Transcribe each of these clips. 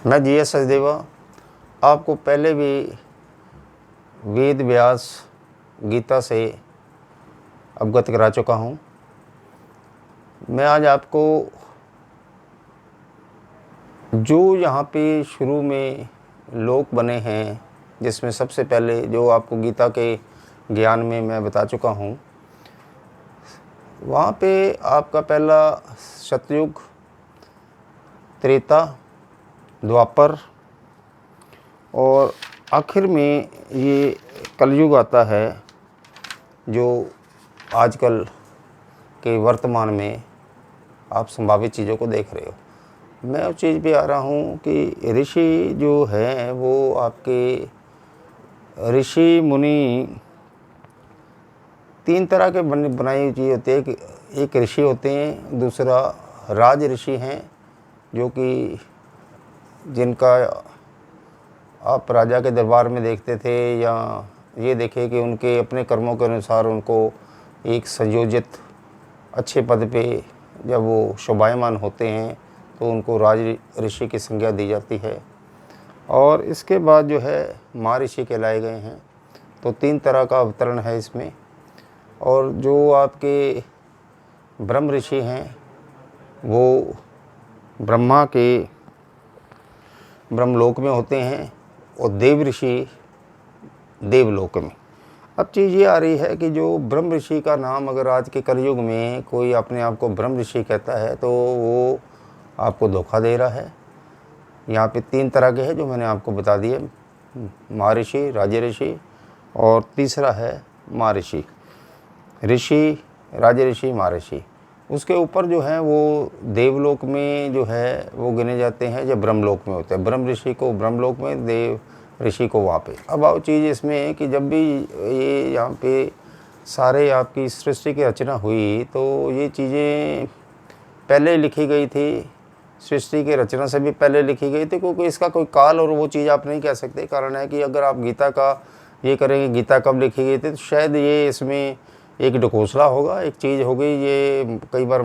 मैं G S Sachdeva आपको पहले भी वेद व्यास गीता से अवगत करा चुका हूँ। मैं आज आपको जो यहाँ पे शुरू में लोक बने हैं, जिसमें सबसे पहले जो आपको गीता के ज्ञान में मैं बता चुका हूँ, वहाँ पे आपका पहला सतयुग, त्रेता, द्वापर और आखिर में ये कलयुग आता है, जो आजकल के वर्तमान में आप संभावित चीज़ों को देख रहे हो। मैं उस चीज़ पे आ रहा हूँ कि ऋषि जो हैं वो आपके ऋषि मुनि तीन तरह के बनाई हुई चीज़ होती है। एक ऋषि होते हैं, दूसरा राज ऋषि हैं, जो कि जिनका आप राजा के दरबार में देखते थे, या ये देखे कि उनके अपने कर्मों के अनुसार उनको एक संयोजित अच्छे पद पे जब वो शोभायमान होते हैं तो उनको राज ऋषि की संज्ञा दी जाती है। और इसके बाद जो है महर्षि कहलाए गए हैं। तो तीन तरह का अवतरण है इसमें। और जो आपके ब्रह्म ऋषि हैं वो ब्रह्मा के ब्रह्मलोक में होते हैं और देव ऋषि देवलोक में। अब चीज़ ये आ रही है कि जो ब्रह्म ऋषि का नाम अगर आज के कलयुग में कोई अपने आप को ब्रह्म ऋषि कहता है तो वो आपको धोखा दे रहा है। यहाँ पे तीन तरह के हैं जो मैंने आपको बता दिए, महर्षि, राज ऋषि और तीसरा है महर्षि। ऋषि, राज ऋषि, महर्षि। उसके ऊपर जो है वो देवलोक में जो है वो गिने जाते हैं, जो ब्रह्मलोक में होते हैं। ब्रह्म ऋषि को ब्रह्मलोक में, देव ऋषि को वहाँ पे। अब आओ चीज़ इसमें है कि जब भी ये यहाँ पे सारे आपकी सृष्टि की रचना हुई तो ये चीज़ें पहले लिखी गई थी, सृष्टि की रचना से भी पहले लिखी गई थी, क्योंकि इसका कोई काल और वो चीज़ आप नहीं कह सकते। कारण है कि अगर आप गीता का ये करेंगे गीता कब लिखी गई थी तो शायद ये इसमें एक ढकोसला होगा, एक चीज़ होगी, ये कई बार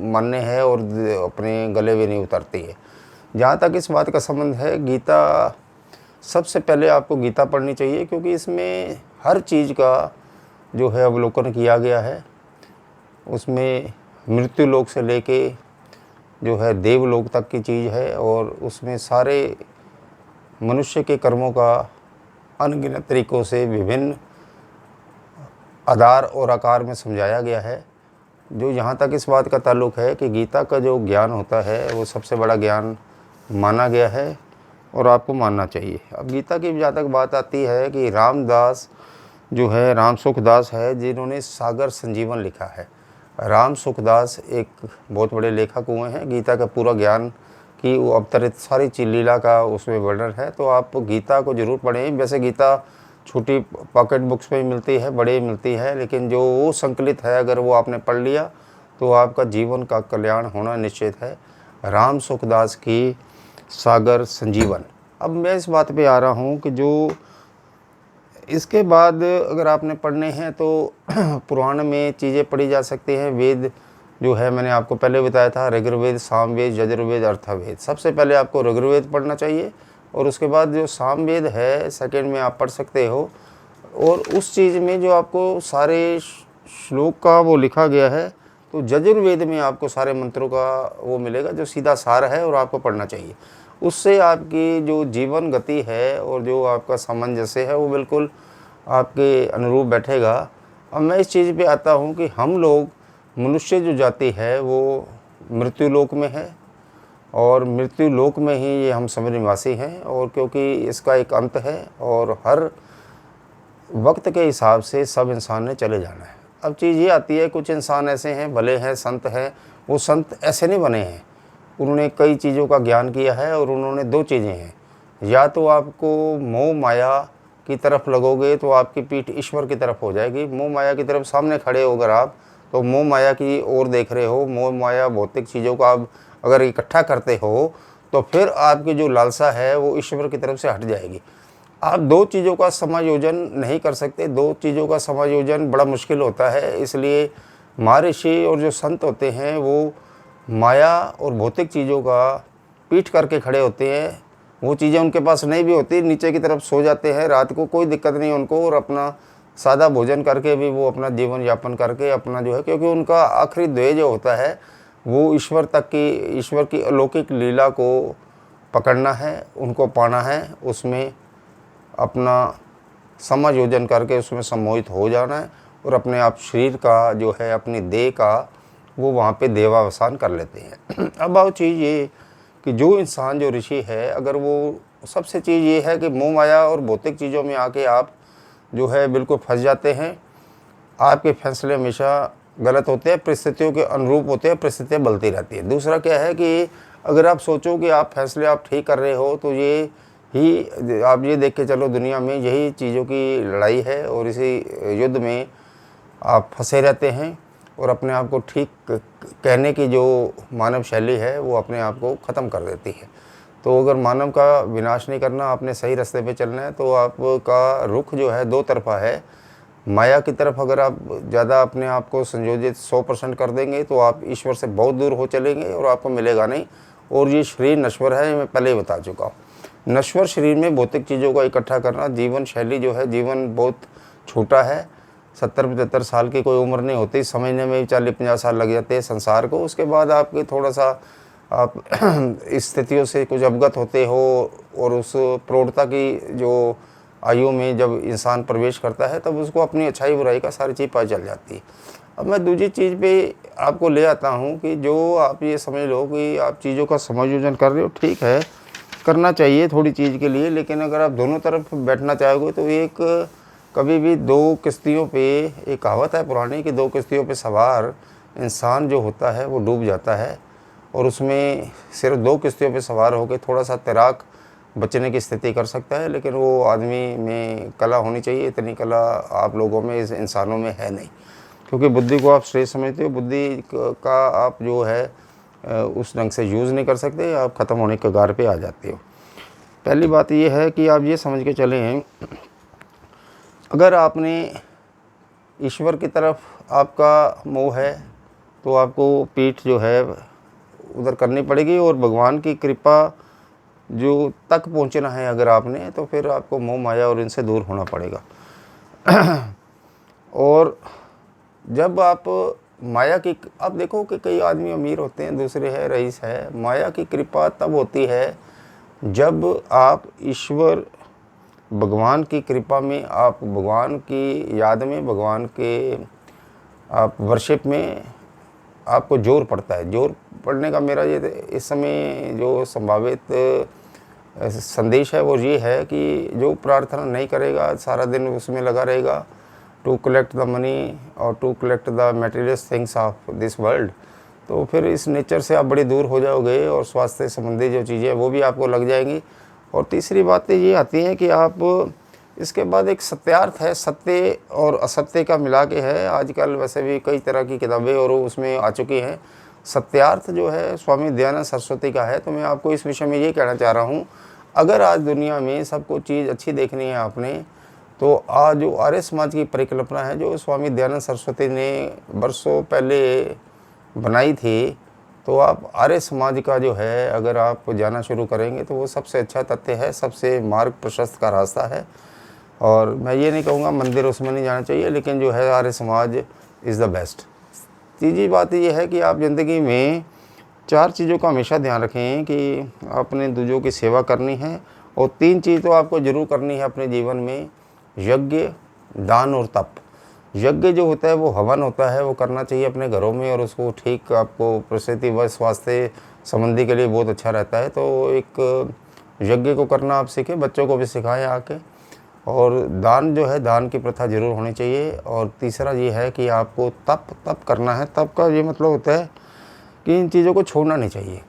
मान्य है और अपने गले भी नहीं उतरती है। जहाँ तक इस बात का संबंध है, गीता सबसे पहले आपको गीता पढ़नी चाहिए, क्योंकि इसमें हर चीज़ का जो है अवलोकन किया गया है। उसमें मृत्यु लोक से लेके जो है देवलोक तक की चीज़ है, और उसमें सारे मनुष्य के कर्मों का अनगिनत तरीक़ों से विभिन्न आधार और आकार में समझाया गया है। जो यहाँ तक इस बात का ताल्लुक़ है कि गीता का जो ज्ञान होता है वो सबसे बड़ा ज्ञान माना गया है और आपको मानना चाहिए। अब गीता की जहाँ तक बात आती है कि रामदास जो है, राम सुखदास है, जिन्होंने सागर संजीवन लिखा है। राम सुखदास एक बहुत बड़े लेखक हुए हैं। गीता का पूरा ज्ञान की वो अवतरित सारी लीला का उसमें वर्णन है। तो आप गीता को ज़रूर पढ़ें। वैसे गीता छोटी पॉकेट बुक्स में मिलती है, बड़े मिलती है, लेकिन जो वो संकलित है अगर वो आपने पढ़ लिया तो आपका जीवन का कल्याण होना निश्चित है। राम सुखदास की सागर संजीवन। अब मैं इस बात पे आ रहा हूँ कि जो इसके बाद अगर आपने पढ़ने हैं तो पुराण में चीज़ें पढ़ी जा सकती हैं। वेद जो है मैंने आपको पहले बताया था, ऋग्वेद, सामवेद, यजुर्वेद, अर्थवेद। सबसे पहले आपको ऋग्वेद पढ़ना चाहिए और उसके बाद जो सामवेद है सेकंड में आप पढ़ सकते हो। और उस चीज़ में जो आपको सारे श्लोक का वो लिखा गया है, तो यजुर्वेद में आपको सारे मंत्रों का वो मिलेगा जो सीधा सार है और आपको पढ़ना चाहिए। उससे आपकी जो जीवन गति है और जो आपका सामंजस्य है वो बिल्कुल आपके अनुरूप बैठेगा। अब मैं इस चीज़ पे आता हूँ कि हम लोग मनुष्य जो जाति है वो मृत्यु लोक में है, और मृत्यु लोक में ही ये हम सब निवासी हैं। और क्योंकि इसका एक अंत है और हर वक्त के हिसाब से सब इंसान ने चले जाना है। अब चीज़ ये आती है, कुछ इंसान ऐसे हैं, भले हैं, संत हैं। वो संत ऐसे नहीं बने हैं, उन्होंने कई चीज़ों का ज्ञान किया है। और उन्होंने दो चीज़ें हैं, या तो आपको मोह माया की तरफ लगोगे तो आपकी पीठ ईश्वर की तरफ हो जाएगी। मोह माया की तरफ सामने खड़े होकर आप तो मोह माया की ओर देख रहे हो, मोह माया भौतिक चीज़ों का आप अगर इकट्ठा करते हो तो फिर आपकी जो लालसा है वो ईश्वर की तरफ से हट जाएगी। आप दो चीज़ों का समायोजन नहीं कर सकते। दो चीज़ों का समायोजन बड़ा मुश्किल होता है। इसलिए महर्षि और जो संत होते हैं वो माया और भौतिक चीज़ों का पीठ करके खड़े होते हैं वो चीज़ें उनके पास नहीं भी होती, नीचे की तरफ सो जाते हैं रात को, कोई दिक्कत नहीं उनको, और अपना सादा भोजन करके भी वो अपना जीवन यापन करके अपना जो है, क्योंकि उनका आखिरी ध्येय जो होता है वो ईश्वर की अलौकिक लीला को पकड़ना है, उनको पाना है, उसमें अपना समायोजन करके उसमें सम्मोहित हो जाना है, और अपने आप शरीर का जो है, अपनी देह का वो वहाँ पे देवावसान कर लेते हैं। अब आओ चीज़ ये कि जो इंसान जो ऋषि है, अगर वो सबसे चीज़ ये है कि मोह माया और भौतिक चीज़ों में आके आप जो है बिल्कुल फंस जाते हैं, आपके फैसले हमेशा गलत होते हैं, परिस्थितियों के अनुरूप होते हैं, परिस्थितियाँ बदलती रहती है। दूसरा क्या है कि अगर आप सोचो कि आप फैसले आप ठीक कर रहे हो, तो ये ही आप ये देख के चलो, दुनिया में यही चीज़ों की लड़ाई है और इसी युद्ध में आप फंसे रहते हैं, और अपने आप को ठीक कहने की जो मानव शैली है वो अपने आप को ख़त्म कर देती है। तो अगर मानव का विनाश नहीं करना, आपने सही रास्ते पे चलना है, तो आपका रुख जो है दो तरफा है। माया की तरफ अगर आप ज़्यादा अपने आप को संयोजित 100% कर देंगे, तो आप ईश्वर से बहुत दूर हो चलेंगे और आपको मिलेगा नहीं। और ये शरीर नश्वर है, मैं पहले ही बता चुका हूँ। नश्वर शरीर में भौतिक चीज़ों को इकट्ठा करना, जीवन शैली जो है, जीवन बहुत छोटा है, 70-75 साल की कोई उम्र नहीं होती, समझने में 40-50 साल लग जाते हैं संसार को। उसके बाद आपके थोड़ा सा आप स्थितियों से कुछ अवगत होते हो, और उस प्रौढ़ता की जो आयु में जब इंसान प्रवेश करता है, तब उसको अपनी अच्छाई बुराई का सारी चीज़ पता चल जाती है। अब मैं दूसरी चीज़ पे आपको ले आता हूँ कि जो आप ये समझ लो कि आप चीज़ों का समायोजन कर रहे हो, ठीक है, करना चाहिए थोड़ी चीज़ के लिए, लेकिन अगर आप दोनों तरफ बैठना चाहोगे तो एक कभी भी दो किश्तियों पे, एक कहावत है पुरानी कि दो किश्तियों पे सवार इंसान जो होता है वो डूब जाता है, और उसमें सिर्फ दो किश्तियों पे सवार होकर थोड़ा सा तैराक बचने की स्थिति कर सकता है, लेकिन वो आदमी में कला होनी चाहिए। इतनी कला आप लोगों में, इस इंसानों में है नहीं, क्योंकि बुद्धि को आप श्रेष्ठ समझते हो, बुद्धि का आप जो है उस ढंग से यूज़ नहीं कर सकते, आप ख़त्म होने के कगार पे आ जाते हो। पहली बात ये है कि आप ये समझ के चलें, अगर आपने ईश्वर की तरफ आपका मोह है, तो आपको पीठ जो है उधर करनी पड़ेगी, और भगवान की कृपा जो तक पहुंचना है अगर आपने, तो फिर आपको मोह माया और इनसे दूर होना पड़ेगा। और जब आप माया की, आप देखो कि कई आदमी अमीर होते हैं, दूसरे है रईस है। माया की कृपा तब होती है जब आप ईश्वर भगवान की कृपा में, आप भगवान की याद में, भगवान के आप वर्शिप में आपको जोर पड़ता है। जोर पड़ने का मेरा ये इस समय जो संभावित संदेश है वो ये है कि जो प्रार्थना नहीं करेगा, सारा दिन उसमें लगा रहेगा टू कलेक्ट द मनी और to collect the materials things of this world, तो फिर इस नेचर से आप बड़ी दूर हो जाओगे, और स्वास्थ्य संबंधी जो चीज़ें वो भी आपको लग जाएंगी। और तीसरी बातें ये आती हैं कि आप इसके बाद एक सत्यार्थ है, सत्य और असत्य का मिला के है। आजकल वैसे भी कई तरह की किताबें और उसमें आ चुकी हैं। सत्यार्थ जो है स्वामी दयानंद सरस्वती का है। तो मैं आपको इस विषय में ये कहना चाह रहा हूँ, अगर आज दुनिया में सबको चीज़ अच्छी देखनी है आपने, तो आज जो आर्य समाज की परिकल्पना है, जो स्वामी दयानंद सरस्वती ने वर्षों पहले बनाई थी, तो आप आर्य समाज का जो है अगर आप जाना शुरू करेंगे, तो वो सबसे अच्छा तथ्य है, सबसे मार्ग प्रशस्त का रास्ता है। और मैं ये नहीं कहूँगा मंदिर उसमें नहीं जाना चाहिए, लेकिन जो है Arya Samaj is the best. तीसरी बात ये है कि आप ज़िंदगी में 4 चीज़ों का हमेशा ध्यान रखें कि आपने दूसरों की सेवा करनी है, और 3 चीज़ तो आपको ज़रूर करनी है अपने जीवन में, यज्ञ, दान और तप। यज्ञ जो होता है वो हवन होता है, वो करना चाहिए अपने घरों में, और उसको ठीक आपको प्रसूति व स्वास्थ्य संबंधी के लिए बहुत अच्छा रहता है। तो एक यज्ञ को करना आप सीखें, बच्चों को भी सिखाएं आके। और दान जो है, दान की प्रथा ज़रूर होनी चाहिए। और तीसरा ये है कि आपको तप करना है। तप का ये मतलब होता है कि इन चीज़ों को छोड़ना नहीं चाहिए।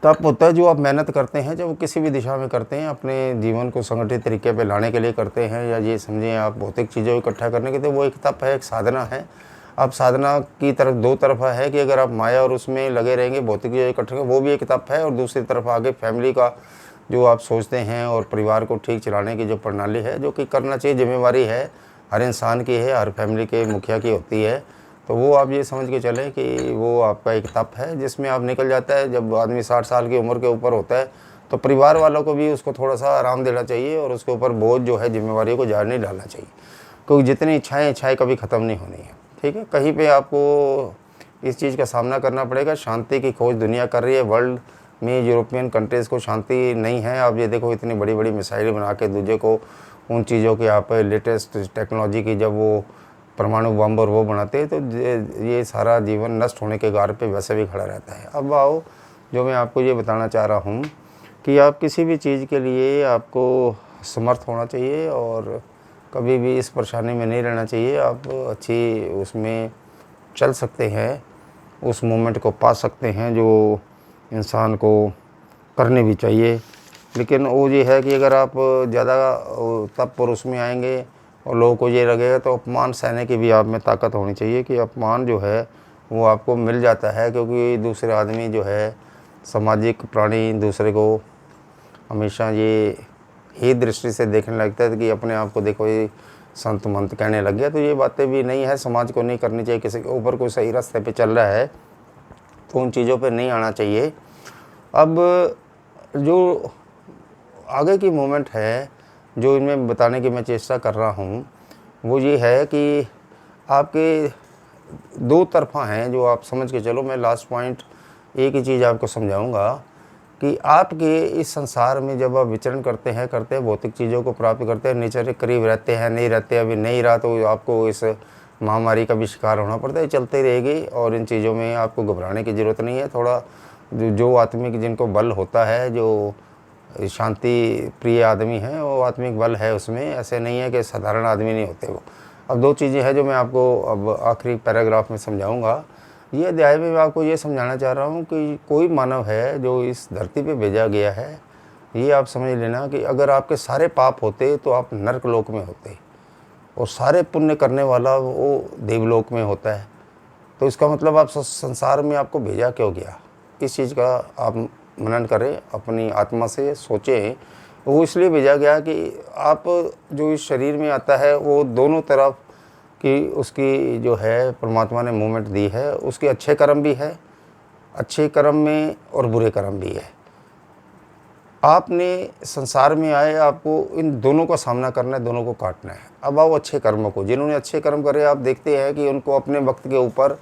तप होता है जो आप मेहनत करते हैं, जब किसी भी दिशा में करते हैं, अपने जीवन को संगठित तरीके पे लाने के लिए करते हैं, या ये समझें आप भौतिक चीज़ों को इकट्ठा करने के, तो वो एक तप है, एक साधना है। अब साधना की तरफ दो तरफा है कि अगर आप माया और उसमें लगे रहेंगे, भौतिक चीज़ें इकट्ठा करें, वो भी एक तप है। और दूसरी तरफ आगे फैमिली का जो आप सोचते हैं, और परिवार को ठीक चलाने की जो प्रणाली है, जो कि करना चाहिए, जिम्मेवारी है, हर इंसान की है, हर फैमिली के मुखिया की होती है। तो वो आप ये समझ के चलें कि वो आपका एक तप है, जिसमें आप निकल जाता है। जब आदमी 60 साल की उम्र के ऊपर होता है, तो परिवार वालों को भी उसको थोड़ा सा आराम देना चाहिए और उसके ऊपर बोझ जो है जिम्मेवारियों को ज़्यादा नहीं डालना चाहिए, क्योंकि जितनी इच्छाएँ कभी ख़त्म नहीं होनी है। ठीक है, कहीं पे आपको इस चीज़ का सामना करना पड़ेगा। शांति की खोज दुनिया कर रही है, वर्ल्ड में यूरोपियन कंट्रीज़ को शांति नहीं है। आप ये देखो इतनी बड़ी बड़ी मिसाइलें बना के दूसरे को उन चीज़ों की आप लेटेस्ट टेक्नोलॉजी की जब वो परमाणु बम और वो बनाते हैं तो ये सारा जीवन नष्ट होने के गार पे वैसे भी खड़ा रहता है। अब आओ, जो मैं आपको ये बताना चाह रहा हूँ कि आप किसी भी चीज़ के लिए आपको समर्थ होना चाहिए और कभी भी इस परेशानी में नहीं रहना चाहिए। आप अच्छी उसमें चल सकते हैं, उस मोमेंट को पा सकते हैं जो इंसान को करने भी चाहिए। लेकिन वो ये है कि अगर आप ज़्यादा तप और उसमें आएंगे और लोगों को ये लगेगा, तो अपमान सहने की भी आप में ताकत होनी चाहिए कि अपमान जो है वो आपको मिल जाता है, क्योंकि दूसरे आदमी जो है सामाजिक प्राणी दूसरे को हमेशा ये ही दृष्टि से देखने लगता है कि अपने आप को देखो ये संत मंत कहने लग गया। तो ये बातें भी नहीं है, समाज को नहीं करनी चाहिए। किसी के ऊपर कोई सही रास्ते पे चल रहा है तो उन चीज़ों पे नहीं आना चाहिए। अब जो आगे की मोमेंट है जो इनमें बताने की मैं चेष्टा कर रहा हूँ वो ये है कि आपके दो तरफा हैं जो आप समझ के चलो। मैं लास्ट पॉइंट एक ही चीज़ आपको समझाऊंगा कि आपके इस संसार में जब आप विचरण करते हैं भौतिक चीज़ों को प्राप्त करते हैं, नेचर के करीब रहते हैं, नहीं रहते, अभी नहीं रहा तो आपको इस महामारी का भी शिकार होना पड़ता है। चलते रहेगी और इन चीज़ों में आपको घबराने की ज़रूरत नहीं है। थोड़ा जो आत्मिक जिनको बल होता है, जो शांति प्रिय आदमी हैं, वो आत्मिक बल है उसमें, ऐसे नहीं है कि साधारण आदमी नहीं होते वो। अब दो चीज़ें हैं जो मैं आपको अब आखिरी पैराग्राफ में समझाऊंगा। ये अध्याय में मैं आपको ये समझाना चाह रहा हूँ कि कोई मानव है जो इस धरती पे भेजा गया है, ये आप समझ लेना कि अगर आपके सारे पाप होते तो आप नरक लोक में होते और सारे पुण्य करने वाला वो देवलोक में होता है। तो इसका मतलब आप संसार में आपको भेजा क्यों गया, इस चीज़ का आप मनन करें, अपनी आत्मा से सोचें। वो इसलिए भेजा गया कि आप जो इस शरीर में आता है वो दोनों तरफ कि उसकी जो है परमात्मा ने मूवमेंट दी है, उसके अच्छे कर्म भी है, अच्छे कर्म में और बुरे कर्म भी है। आपने संसार में आए, आपको इन दोनों का सामना करना है, दोनों को काटना है। अब आओ अच्छे कर्मों को। जिन्होंने अच्छे कर्म करे आप देखते हैं कि उनको अपने वक्त के ऊपर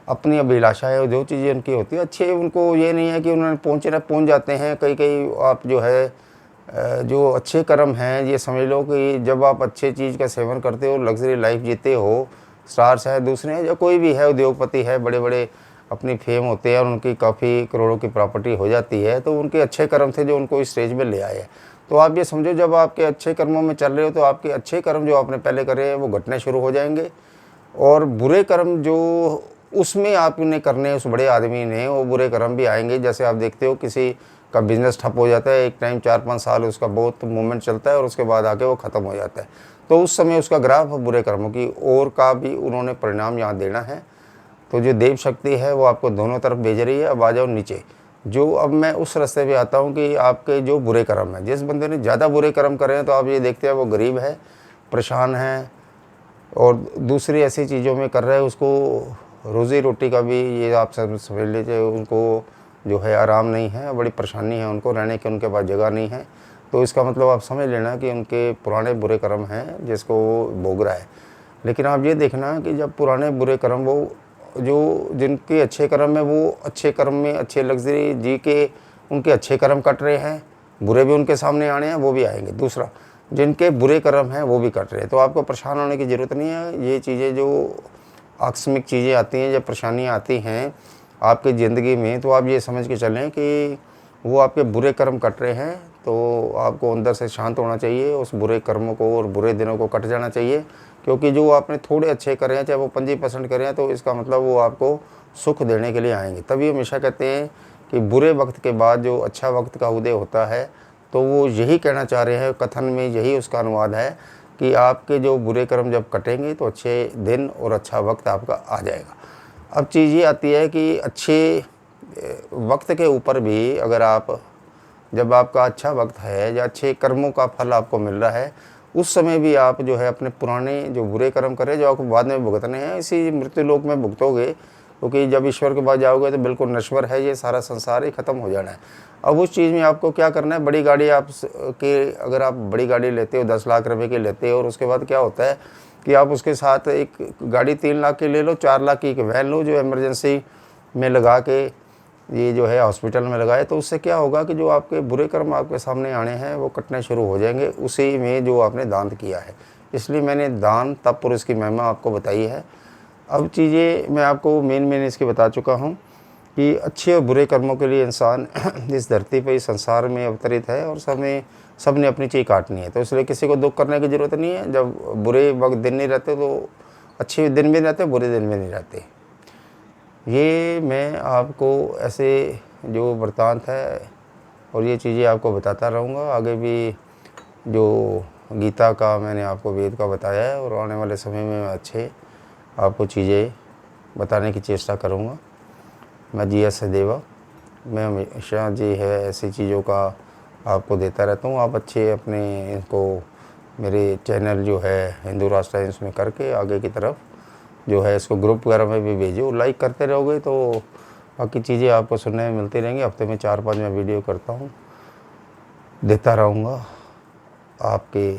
अपनी अभिलाषाएं जो चीज़ें उनकी होती है अच्छे, उनको ये नहीं है कि उन्होंने पहुंच जाते हैं। कई आप जो है जो अच्छे कर्म हैं, ये समझ लो कि जब आप अच्छे चीज़ का सेवन करते हो, लग्जरी लाइफ जीते हो, स्टार्स है दूसरे हैं, या कोई भी है उद्योगपति है, बड़े बड़े अपनी फेम होते हैं और उनकी काफ़ी करोड़ों की प्रॉपर्टी हो जाती है, तो उनके अच्छे कर्म थे जो उनको इस स्टेज में ले आए। तो आप ये समझो जब आपके अच्छे कर्मों में चल रहे हो तो आपके अच्छे कर्म जो आपने पहले करे हैं वो घटने शुरू हो जाएंगे, और बुरे कर्म जो उसमें आपने करने उस बड़े आदमी ने, वो बुरे कर्म भी आएंगे। जैसे आप देखते हो किसी का बिजनेस ठप हो जाता है, एक टाइम 4-5 साल उसका बहुत मूवमेंट चलता है और उसके बाद आके वो ख़त्म हो जाता है, तो उस समय उसका ग्राफ बुरे कर्मों की और का भी उन्होंने परिणाम यहाँ देना है। तो जो देव शक्ति है वो आपको दोनों तरफ भेज रही है। अब आ जाओ नीचे। जो अब मैं उस रास्ते पे आता हूँ कि आपके जो बुरे कर्म हैं, जिस बंदे ने ज़्यादा बुरे कर्म करे हैं तो आप ये देखते हैं वो गरीब है, परेशान है, और दूसरी ऐसी चीज़ों में कर रहे हैं, उसको रोज़ी रोटी का भी ये आप सब समझ लीजिए, उनको जो है आराम नहीं है, बड़ी परेशानी है उनको, रहने की उनके पास जगह नहीं है। तो इसका मतलब आप समझ लेना कि उनके पुराने बुरे कर्म हैं जिसको वो भोग रहा है। लेकिन आप ये देखना कि जब पुराने बुरे कर्म वो जो जिनके अच्छे कर्म है वो अच्छे कर्म में अच्छे लग्जरी जी के उनके अच्छे कर्म कट रहे हैं, बुरे भी उनके सामने आने हैं, वो भी आएंगे। दूसरा, जिनके बुरे कर्म हैं वो भी कट रहे हैं। तो आपको परेशान होने की ज़रूरत नहीं है। ये चीज़ें जो आकस्मिक चीज़ें आती हैं, जब परेशानियाँ आती हैं आपकी ज़िंदगी में, तो आप ये समझ के चलें कि वो आपके बुरे कर्म कट रहे हैं। तो आपको अंदर से शांत होना चाहिए, उस बुरे कर्मों को और बुरे दिनों को कट जाना चाहिए, क्योंकि जो आपने थोड़े अच्छे करे हैं, चाहे वो 25% करें, तो इसका मतलब वो आपको सुख देने के लिए आएंगे। तभी हमेशा कहते हैं कि बुरे वक्त के बाद जो अच्छा वक्त का उदय होता है, तो वो यही कहना चाह रहे हैं, कथन में यही उसका अनुवाद है कि आपके जो बुरे कर्म जब कटेंगे तो अच्छे दिन और अच्छा वक्त आपका आ जाएगा। अब चीज़ ये आती है कि अच्छे वक्त के ऊपर भी अगर आप, जब आपका अच्छा वक्त है या अच्छे कर्मों का फल आपको मिल रहा है, उस समय भी आप जो है अपने पुराने जो बुरे कर्म करें, जो आपको बाद में भुगतने हैं, इसी मृत्यु लोक में भुगतोगे, क्योंकि जब ईश्वर के पास जाओगे तो बिल्कुल नश्वर है, ये सारा संसार ही ख़त्म हो जाना है। अब उस चीज़ में आपको क्या करना है, बड़ी गाड़ी अगर आप बड़ी गाड़ी लेते हो 10 लाख रुपए की लेते हो, और उसके बाद क्या होता है कि आप उसके साथ एक गाड़ी 3 लाख की ले लो, 4 लाख की एक वैन लो जो इमरजेंसी में लगा के ये जो है हॉस्पिटल में लगाए, तो उससे क्या होगा कि जो आपके बुरे कर्म आपके सामने आने हैं वो कटने शुरू हो जाएंगे उसी में जो आपने दान किया है। इसलिए मैंने दान तप पुरुष की महिमा आपको बताई है। अब चीज़ें मैं आपको मेन इसकी बता चुका हूँ कि अच्छे और बुरे कर्मों के लिए इंसान इस धरती पर इस संसार में अवतरित है, और सब ने अपनी चीज़ काटनी है। तो इसलिए किसी को दुख करने की ज़रूरत नहीं है। जब बुरे वक्त दिन नहीं रहते तो अच्छे दिन भी नहीं रहते, बुरे दिन भी नहीं रहते। ये मैं आपको ऐसे जो वृत्तांत है और ये चीज़ें आपको बताता रहूँगा। आगे भी जो गीता का मैंने आपको वेद का बताया है, और आने वाले समय में मैं अच्छे आपको चीज़ें बताने की चेष्टा करूँगा। मैं जी एस सदेवा, मैं हमेशा जी है ऐसी चीज़ों का आपको देता रहता हूँ। आप अच्छे अपने इनको मेरे चैनल जो है हिंदू राष्ट्र टाइम्स में करके आगे की तरफ जो है इसको ग्रुप वगैरह में भी भेजो। लाइक करते रहोगे तो बाकी चीज़ें आपको सुनने में मिलती रहेंगी। हफ्ते में 4-5 मैं वीडियो करता हूँ, देता रहूँगा आपके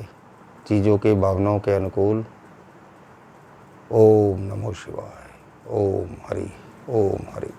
चीज़ों के भावनाओं के अनुकूल। ओम नमो शिवाय। ओम हरि। ओम हरि।